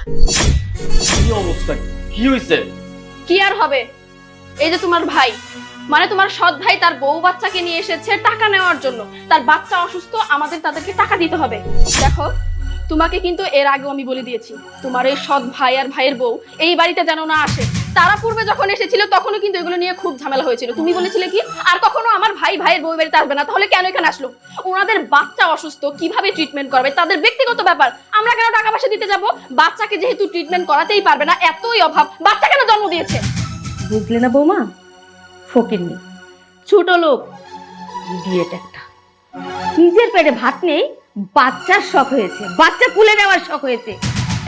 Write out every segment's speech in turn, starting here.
কি অবস্থা, কি হয়েছে? কি আর হবে, এই যে তোমার ভাই, মানে তোমার সৎ ভাই তার বউ বাচ্চাকে নিয়ে এসেছে টাকা নেওয়ার জন্য। তার বাচ্চা অসুস্থ, আমাদের তাদেরকে টাকা দিতে হবে। দেখো, তোমাকে কিন্তু এর আগেও আমি বলে দিয়েছি, তোমার এই সৎ ভাই আর ভাইয়ের বউ এই বাড়িতে যেন না আসে। তারা পূর্বে যখন এসেছিল তখনও কিন্তু এগুলো নিয়ে খুব ঝামেলা হয়েছিল। তুমি বলেছিলে কি আর কখনো আমার ভাই ভাইয়ের বউ বাড়িতে আসবে না, তাহলে কেন এখানে আসলো? ওনাদের বাচ্চা অসুস্থ, কিভাবে ট্রিটমেন্ট করবে তাদের ব্যক্তিগত ব্যাপার, আমরা কেন টাকা পয়সা দিতে যাব? বাচ্চাকে যেহেতু ট্রিটমেন্ট করাতেই পারবে না, এতই অভাব, বাচ্চা কেন জন্ম দিয়েছে? বুঝলে না বৌমা, ফকিরনি, ছোট লোক, ইডিয়েট একটা। নিজের পেটে ভাত নেই, বাচ্চার শখ হয়েছে, বাচ্চা কুলে নেওয়ার শখ হয়েছে।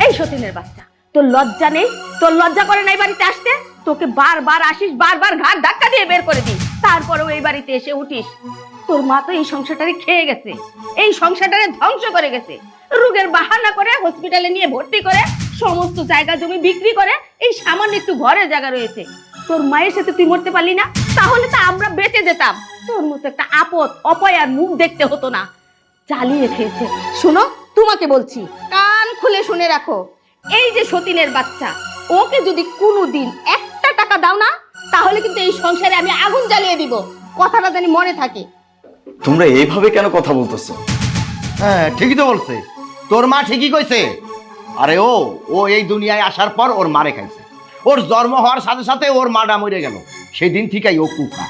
এই সতীনের বাচ্চা, তোর লজ্জা নেই? তোর লজ্জা করে নাই বাড়িতে আসতে? তোকে বারবার আসিস, বারবার ঘাট ধাক্কা দিয়ে বের করে দিই, তারপরেও এই বাড়িতে এসে উঠিস। তোর মা তো এই সংসারটারে খেয়ে গেছে, এই সংসারটারে ধ্বংস করে গেছে। রোগের বাহানা করে হসপিটালে নিয়ে ভর্তি করে, সমস্ত জায়গা জমি বিক্রি করে এই সামান্য একটু ঘরের জায়গা রয়েছে। তোর মায়ের সাথে তুই মরতে পারলি না, তাহলে তো আমরা বেঁচে যেতাম। তোর মতো একটা আপদ অপয়ার মুখ দেখতে হতো না। চালিয়ে খেয়েছে। শোনো, তোমাকে বলছি, কান খুলে শুনে রাখো, এই যে সতীনের বাচ্চা, ওকে যদি কোনোদিন একটা টাকা দাও না, তাহলে কিন্তু এই সংসারে আমি আগুন জ্বালিয়ে দিব। কথাটা জানি মনে থাকে। তোমরা এইভাবে কেন কথা বলতেছো? হ্যাঁ, ঠিকই তো বলছে, তোর মা ঠিকই কইছে। আরে ও এই দুনিয়ায় আসার পর ওর মারে খাইছে। ওর জন্ম হওয়ার সাথে সাথে ওর মাটা মরে গেল, সেই দিন থেকেই ও কুফা।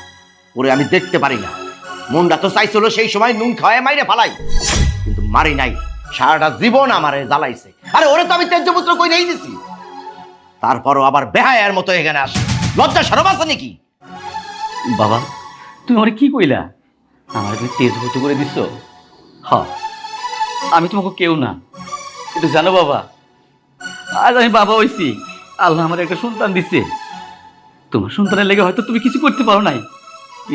ওরে আমি দেখতে পারি না। মনটা তো চাইছিল সেই সময় নুন খাওয়ায় মাইরে ফালাই, কিন্তু মারি নাই। সারাটা জীবন আমারে জ্বালাইছে। আরে ওরে তো আমি তেজ্যপুত্র কই নেই দিছি, তারপরও আবার বেহায়ার মতো এখানে আসে। লজ্জা শরম আছে নাকি? বাবা, তুমি আমার কি কইলা? আমার তুমি তেজভূত করে দিচ্ছ? হ, আমি তোমাকে কেউ না, কিন্তু জানো বাবা, আজ আমি বাবা হইছি, আল্লাহ আমার একটা সন্তান দিচ্ছে। তোমার সন্তানের লেগে হয়তো তুমি কিছু করতে পারো নাই,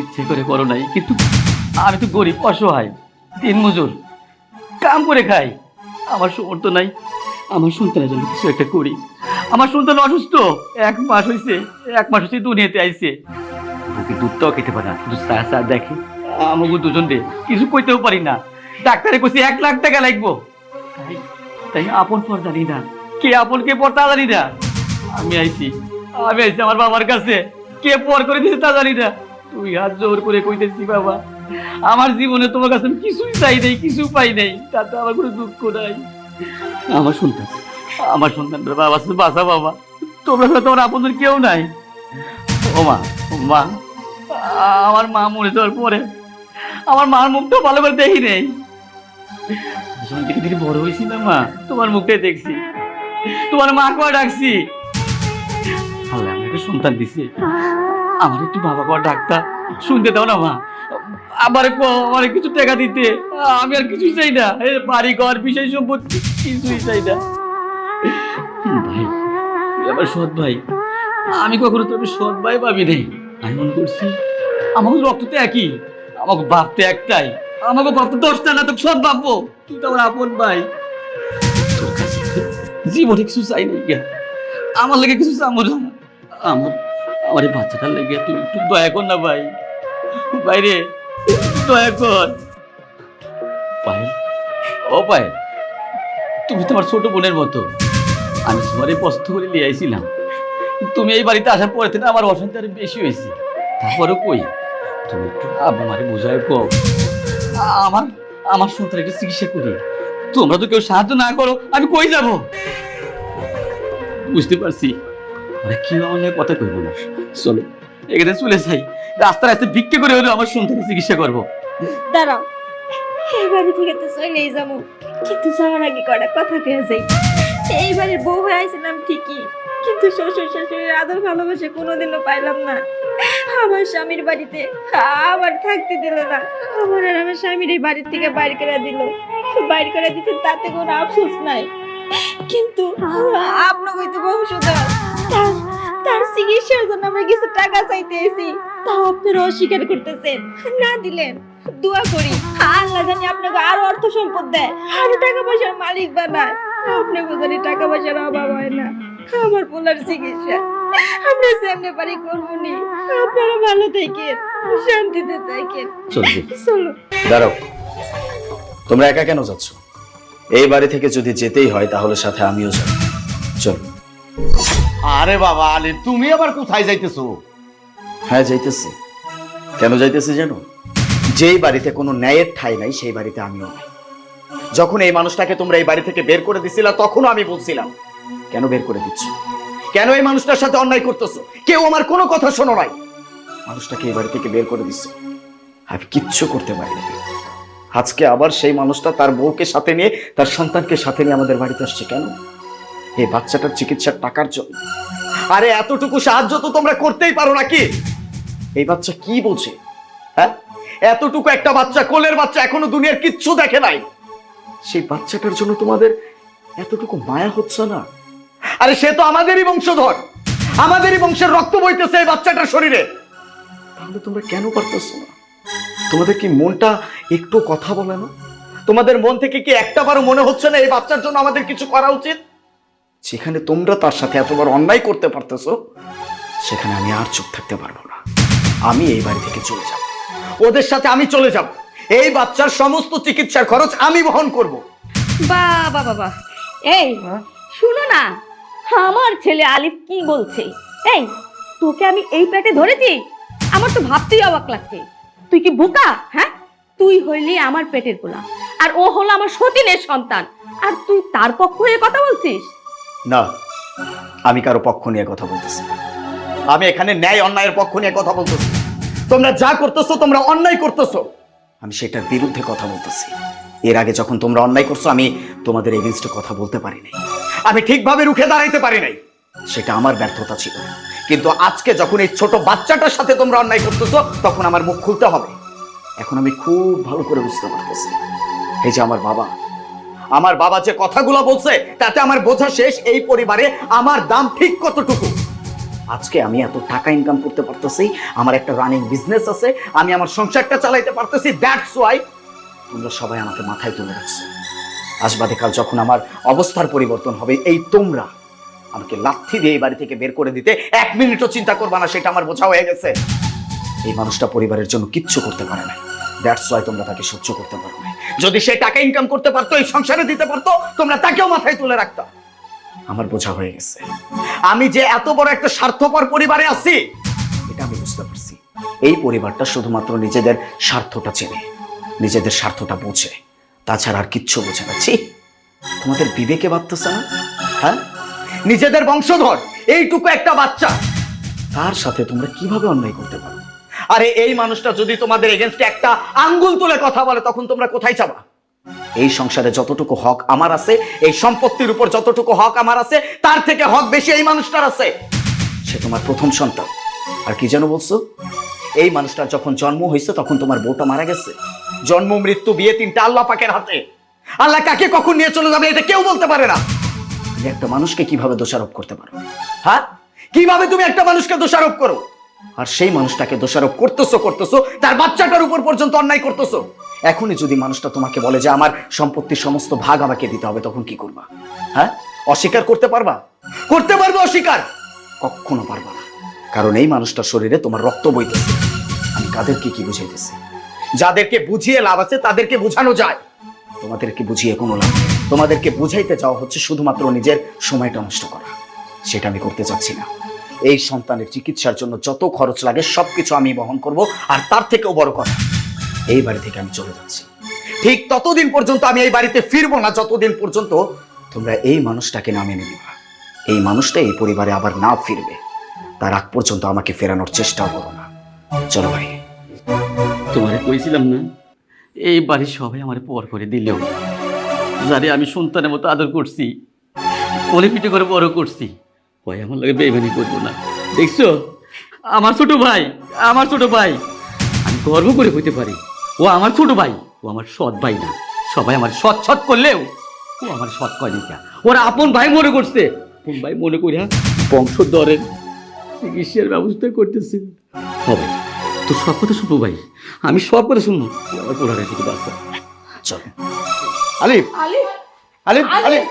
ইচ্ছে করে করো নাই, কিন্তু আমি তো গরিব, অসহায়, দিন মজুর, কাম করে খাই। আমার সামর্থ্য নাই আমার সন্তানের জন্য কিছু একটা করি। আমার সন্তান অসুস্থ, 1 মাস হয়েছে, 1 মাস হচ্ছে দুনিয়াতে আইছে। বুকে দুধটাও খেতে পারে না, শুধু চা চা দেখে। আমাকে দুজন রে কিছু কইতেও পারি না। ডাক্তারে কইছে 1 লাখ টাকা লাগবো। তাই আপন পর জানি না, কে আপন কে পর তা জানি না। আমি আইছি আমার বাবার কাছে, কে পর করে দিছে তা জানি না। তুই হাত জোর করে কইতেছি বাবা, আমার জীবনে তোমার কাছে আমি কিছুই চাই নাই, কিছু পাই নাই, তাতে আমার কোনো দুঃখ নাই। আমার সন্তান বাবা বাঁচা বাবা, তোমরা তোমার আপনজন কেউ নাই। ও মা, আমার মা মরে যাওয়ার পরে আমার মার মুখটা ভালো করে দেখি নেই। দিকে বড় হয়েছি না মা, তোমার মুখটাই দেখছি, তোমার মা কয়া ডাকছি। আল্লাহ আমাকে সন্তান দিছে, আমার একটু বাবা কয়া ডাক্তার শুনতে দাও না মা। আমার কিছু টাকা দিতে, আমি আর কিছুই চাই না। বাড়ি ঘর বিষয় সম্পত্তি কিছুই চাই না। ভাই, আমার সৎ ভাই, আমি কখনো তোর সৎ ভাই ভাবি নেই। আমি মনে করছি আমাকে রক্ত তো একই, আমাকে বাপ তো একটাই, আমাকে বাপ তো 10টা না, তো সৎ ভাববো। তুই তো আমার আপন ভাই, তোর কাছে জীবনে কিছু চাই নাই, আমার লেগে কিছু চাবো না। আমার এই বাচ্চাটার লেগে তুই একটু দয়া কর না ভাই। বাইরে দয়া কর। পায়েল, ও পায়েল, তুমি তোমার ছোট বোনের মতো। আমি তোমার এই পছন্দ করে নিয়ে আইছিলাম, তুমি এই বাড়িতে আসার পরে থেকে আমার অশান্তি আরো বেশি হয়েছে। তারপরে কই তুমি একটু আমারে বুঝায় কো, আমার সন্তান একটু চিকিৎসা করি। তোমরা তো কেউ সাহায্য না করো, আমি কই যাব? বুঝতে পারছি ওরা কি অনেক কথা কইব না। চলো এখানে চলে যাই, রাস্তায় রাস্তায় ভিক্ষে করে হলেও আমার সন্তানের চিকিৎসা করবো। দাঁড়াও, এই বাড়ি থেকে তো চলেই যাবো, কিন্তু যাওয়ার আগে কটা কথা কয়ে যাই। এই বাড়ির বউ হয়ে আইছিলাম ঠিকই, কিন্তু শ্বশুর শাশুড়ির আদর ভালোবাসা কোনোদিনও পাইলাম না। আমার স্বামীর বাড়িতে আবার থাকতে দিল না, আমার আর আমার স্বামীর এই বাড়ির থেকে বাইর করে দিল। বাইর করে দিতে তাতে কোনো আফসোস নাই, কিন্তু আপনাকে তো বংশধর, তার চিকিৎসার জন্য আমরা কিছু টাকা চাইতে এসেছি, তাও আপনারা অস্বীকার করতেছেন, না দিলেন। দোয়া করি আল্লাহ জানি আপনাকে আরো অর্থ সম্পদ দেয়, আরো টাকা পয়সার মালিক বানায়, আপনাকে জানি টাকা পয়সার অভাব হয় না। আমার পোলার চিকিৎসা আমরা সামনে পারি করবো নি। আপনারা ভালো থাকেন, শান্তিতে থাকেন। চলো। দাঁড়াও, তোমরা একা কেন যাচ্ছ? এই বাড়ি থেকে যদি যেতেই হয় তাহলে সাথে আমিও যাব। চল। আরে বাবা আলিফ, তুমি আবার কোথায় যাইতেছো? হ্যাঁ যাইতেছি। কেন যাইতেছি জানো? যেই বাড়িতে কোনো ন্যায়ের ঠাঁই নাই সেই বাড়িতে আমিও নাই। যখন এই মানুষটাকে তোমরা এই বাড়ি থেকে বের করে দিছিলা তখনও আমি বলছিলাম কেন বের করে দিচ্ছ, কেন এই মানুষটার সাথে অন্যায় করতেছো? কেউ আমার কোনো কথা শোনো নাই। মানুষটাকে এই বাড়ি থেকে বের করে দিচ্ছ, আমি কিচ্ছু করতে পারি না। আজকে আবার সেই মানুষটা তার বউকে সাথে নিয়ে, তার সন্তানকে সাথে নিয়ে আমাদের বাড়িতে আসছে। কেন? এই বাচ্চাটার চিকিৎসার টাকার জন্য। আরে এতটুকু সাহায্য তো তোমরা করতেই পারো নাকি? এই বাচ্চা কি বোঝে? হ্যাঁ, এতটুকু একটা বাচ্চা, কোলের বাচ্চা, এখনো দুনিয়ার কিচ্ছু দেখে নাই। সেই বাচ্চাটার জন্য তোমাদের এতটুকু মায়া হচ্ছে না? আরে সে তো আমাদেরই বংশধর, আমাদেরই বংশের রক্ত বইতেছে এই বাচ্চাটার শরীরে। তাহলে তোমরা কেন পারতেছো না? তোমাদের কি মনটা একটু কথা বলে না? তোমাদের মন থেকে কি একটাবারও মনে হচ্ছে না এই বাচ্চার জন্য আমাদের কিছু করা উচিত? যেখানে তোমরা তার সাথে এতবার অন্যায় করতে পারতেছো, সেখানে আমি আর চুপ থাকতে পারবো না। আমি এই বাড়ি থেকে চলে যাব, ওদের সাথে আমি চলে যাব। এই বাচ্চার সমস্ত চিকিৎসার খরচ আমি বহন করব। বাবা বাবা, এই শুনো না, আমার ছেলে আলিফ কি বলছে। এই তোকে আমি এই পেটে ধরেছি, আমার তো ভাবতেই অবাক লাগছে। তুই কি বোকা? হ্যাঁ, তুই হইলি আমার পেটের গোলা, আর ও হলো আমার সতীনের সন্তান, আর তুই তার পক্ষ হয়ে কথা বলছিস? না, আমি কারো পক্ষ নিয়ে কথা বলতেছি না। আমি এখানে ন্যায় অন্যায়ের পক্ষ নিয়ে কথা বলতেছি। তোমরা যা করতেছো, তোমরা অন্যায় করতেছো, আমি সেটার বিরুদ্ধে কথা বলতেছি। এর আগে যখন তোমরা অন্যায় করছো, আমি তোমাদের এগেইনস্টে কথা বলতে পারি নাই, আমি ঠিকভাবে রুখে দাঁড়াইতে পারি নাই, সেটা আমার ব্যর্থতা ছিল। কিন্তু আজকে যখন এই ছোট বাচ্চাটার সাথে তোমরা অন্যায় করতেছো, তখন আমার মুখ খুলতে হবে। এখন আমি খুব ভালো করে বুঝতে পারতেছি, এই যে আমার বাবা যে কথাগুলো বলছে, তাতে আমার বোঝা শেষ এই পরিবারে আমার দাম ঠিক কতটুকু। আজকে আমি এত টাকা ইনকাম করতে পারতেছি, আমার একটা রানিং বিজনেস আছে, আমি আমার সংসারটা চালাইতে পারতেছি। দ্যাটস ওয়াই তোমরা সবাই আমাকে মাথায় তুলে রাখছো। আজ বাদে কাল যখন আমার অবস্থার পরিবর্তন হবে, এই তোমরা আমাকে লাথি দিয়ে এই বাড়ি থেকে বের করে দিতে এক মিনিটও চিন্তা করবা না, সেটা আমার বোঝা হয়ে গেছে। এই মানুষটা পরিবারের জন্য কিচ্ছু করতে পারে না, দ্যাটস ওয়াই তোমরা তাকে সহ্য করতে পারো না। যদি সে টাকা ইনকাম করতে পারতো, এই সংসারে দিতে পারতো, তোমরা তাকেও মাথায় তুলে রাখতো। আমার বোঝা হয়ে গেছে, আমি যে এত বড় একটা স্বার্থপর পরিবারে আছি এটা আমি বুঝতে পারছি। এই পরিবারটা শুধুমাত্র নিজেদের স্বার্থটা চেনে, নিজেদের স্বার্থটা বোঝে, তাছাড়া আর কিচ্ছু বোঝে না। ছি, তোমাদের বিবেকে বাঁধতেছে না? হ্যাঁ, নিজেদের বংশধর এইটুকু একটা বাচ্চা, তার সাথে তোমরা কিভাবে অন্যায় করতে পারো? আরে এই মানুষটা যদি তোমাদের এগেইনস্টে একটা আঙ্গুল তুলে কথা বলে, তখন তোমরা কোথায় যাবা? এই সংসারে যতটুকু হক আমার আছে, এই সম্পত্তির উপর যতটুকু হক আমার আছে, তার থেকে হক বেশি এই মানুষটার আছে। সে তোমার প্রথম সন্তান। আর কি যেন বলছো? এই মানুষটার যখন জন্ম হয়েছে তখন তোমার বউটা মারা গেছে। জন্ম, মৃত্যু, বিয়ে তিনটা আল্লাহ পাকের হাতে। আল্লাহ কাকে কখন নিয়ে চলে যাবে এটা কেউ বলতে পারে না। তুমি একটা মানুষকে কিভাবে দোষারোপ করতে পারো? হ্যাঁ, কিভাবে তুমি একটা মানুষকে দোষারোপ করো? আর সেই মানুষটাকে দোষারোপ করতেছো, তার বাচ্চাটার উপর পর্যন্ত অন্যায় করতেছো। এখনই যদি মানুষটা তোমাকে বলে যে আমার সম্পত্তির সমস্ত ভাগ আমাকে দিতে হবে, তখন কি করবা? হ্যাঁ, অস্বীকার করতে পারবা? করতে পারবে অস্বীকার? কখনো পারবা না, কারণ এই মানুষটার শরীরে তোমার রক্ত বইতেছে। আমি কাদেরকে কি বুঝাইতেছি? যাদেরকে বুঝিয়ে লাভ আছে তাদেরকে বোঝানো যায়, তোমাদেরকে বুঝিয়ে কোনো লাভ নেই। তোমাদেরকে বুঝাইতে যাওয়া হচ্ছে শুধুমাত্র নিজের সময়টা নষ্ট করা। সেটা আমি করতে চাচ্ছি না। এই সন্তানের চিকিৎসার জন্য যত খরচ লাগে সবকিছু আমি বহন করব, আর তার থেকেও বড় কথা, এই বাড়ি থেকে আমি চলে যাচ্ছি। ঠিক ততদিন পর্যন্ত আমি এই বাড়িতে ফিরবো না, যতদিন পর্যন্ত তোমরা এই মানুষটাকে না মেনে নিবা। এই মানুষটা এই পরিবারে আবার না ফিরবে, তার আগ পর্যন্ত আমাকে ফেরানোর চেষ্টাও করো না। চলো ভাই। তোমারে কইছিলাম না, এই বাড়ির সবাই আমার পর করে দিলেও যারে আমি সন্তানের মতো আদর করছি, কোলে পিঠে করে বড় করছি, ওই আমার লাগে বেইমানি করবো না। দেখছো, আমার ছোট ভাই, আমি গর্ব করে হইতে পারি ও আমার ছোট ভাই, ও আমার সৎ ভাই না। সবাই আমার সৎ করলেও ও আমার সৎ কয়নি, ওরা আপন ভাই মনে করছে। আপন ভাই মনে করিয়া বংশধরের চিকিৎসার ব্যবস্থা করতেছে। হবে তো সব কথা শুনবো ভাই, আমি সব কথা শুনবো। আমার পোড়া গেছে বাচ্চা। চলো। আলিফ, আলিফ, আলিফ, আলিফ। আলিফ।